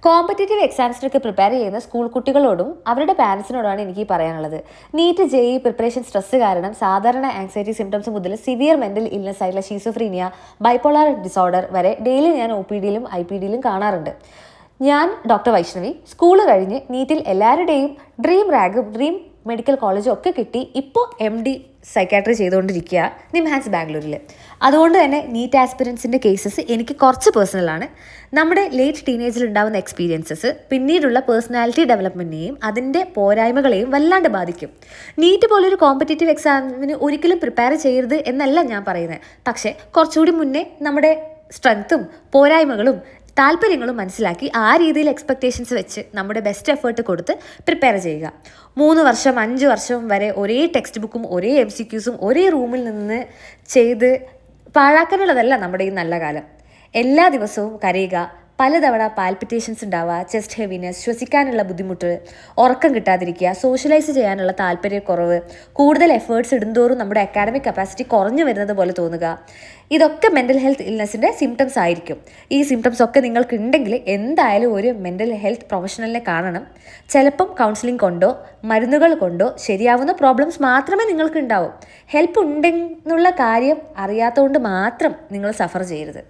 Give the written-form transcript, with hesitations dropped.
Competitive എക്സാംസിനൊക്കെ prepare ചെയ്യുന്ന school കുട്ടികളോടും അവരുടെ പാരൻസിനോടാണ് എനിക്ക് പറയാനുള്ളത്. നീറ്റ് ജെഇ പ്രിപ്പറേഷൻ സ്ട്രെസ് കാരണം സാധാരണ ആങ്സൈറ്റി സിംറ്റംസ് മുതൽ സിവിയർ മെൻ്റൽ ഇൽനെസ് ആയിട്ടുള്ള ഷീസോഫ്രീനിയ, ബൈപ്പോളാർ ഡിസോർഡർ വരെ ഡെയിലി ഞാൻ OPDയിലും IPDയിലും കാണാറുണ്ട്. ഞാൻ ഡോക്ടർ വൈഷ്ണവി. സ്കൂൾ കഴിഞ്ഞ് നീറ്റിൽ എല്ലാവരുടെയും ഡ്രീം റാഗും ഡ്രീം മെഡിക്കൽ കോളേജും ഒക്കെ കിട്ടി ഇപ്പോൾ MD സൈക്കാട്രി ചെയ്തുകൊണ്ടിരിക്കുക നിംഹാൻസ് ബാംഗ്ലൂരിൽ. അതുകൊണ്ട് തന്നെ നീറ്റ് ആസ്പിരൻസിൻ്റെ കേസസ് എനിക്ക് കുറച്ച് പേഴ്സണലാണ്. നമ്മുടെ ലേറ്റ് ടീനേജിൽ ഉണ്ടാകുന്ന എക്സ്പീരിയൻസസ് പിന്നീടുള്ള പേഴ്സണാലിറ്റി ഡെവലപ്മെൻറ്റിനെയും അതിൻ്റെ പോരായ്മകളെയും വല്ലാണ്ട് ബാധിക്കും. നീറ്റ് പോലൊരു കോമ്പറ്റേറ്റീവ് എക്സാമിന് ഒരിക്കലും പ്രിപ്പയർ ചെയ്യരുത് എന്നല്ല ഞാൻ പറയുന്നത്. പക്ഷേ കുറച്ചുകൂടി മുന്നേ നമ്മുടെ സ്ട്രെങ്ത്തും പോരായ്മകളും താല്പര്യങ്ങളും മനസ്സിലാക്കി ആ രീതിയിൽ എക്സ്പെക്റ്റേഷൻസ് വെച്ച് നമ്മുടെ ബെസ്റ്റ് എഫേർട്ട് കൊടുത്ത് പ്രിപ്പയർ ചെയ്യുക. 3 വർഷം 5 വർഷം വരെ ഒരേ ടെക്സ്റ്റ് ബുക്കും ഒരേ MCQസും ഒരേ റൂമിൽ നിന്ന് ചെയ്ത് പാഴാക്കാനുള്ളതല്ല നമ്മുടെ ഈ നല്ല കാലം. എല്ലാ ദിവസവും കരയുക, പലതവണ പാൽപിറ്റേഷൻസ് ഉണ്ടാവുക, ചെസ്റ്റ് ഹെവിനെസ്, ശ്വസിക്കാനുള്ള ബുദ്ധിമുട്ട്, ഉറക്കം കിട്ടാതിരിക്കുക, സോഷ്യലൈസ് ചെയ്യാനുള്ള താല്പര്യക്കുറവ്, കൂടുതൽ എഫേർട്സ് ഇടുന്തോറും നമ്മുടെ അക്കാഡമിക് കപ്പാസിറ്റി കുറഞ്ഞു വരുന്നത് പോലെ തോന്നുക, ഇതൊക്കെ മെൻ്റൽ ഹെൽത്ത് ഇൽനെസ്സിൻ്റെ സിംറ്റംസ് ആയിരിക്കും. ഈ സിംറ്റംസ് ഒക്കെ നിങ്ങൾക്ക് ഉണ്ടെങ്കിൽ എന്തായാലും ഒരു മെൻ്റൽ ഹെൽത്ത് പ്രൊഫഷണലിനെ കാണണം. ചിലപ്പം കൗൺസിലിംഗ് കൊണ്ടോ മരുന്നുകൾ കൊണ്ടോ ശരിയാവുന്ന പ്രോബ്ലംസ് മാത്രമേ നിങ്ങൾക്ക് ഉണ്ടാവും. ഹെൽപ്പ് ഉണ്ടെന്നുള്ള കാര്യം അറിയാത്തതുകൊണ്ട് മാത്രം നിങ്ങൾ സഫർ ചെയ്യരുത്.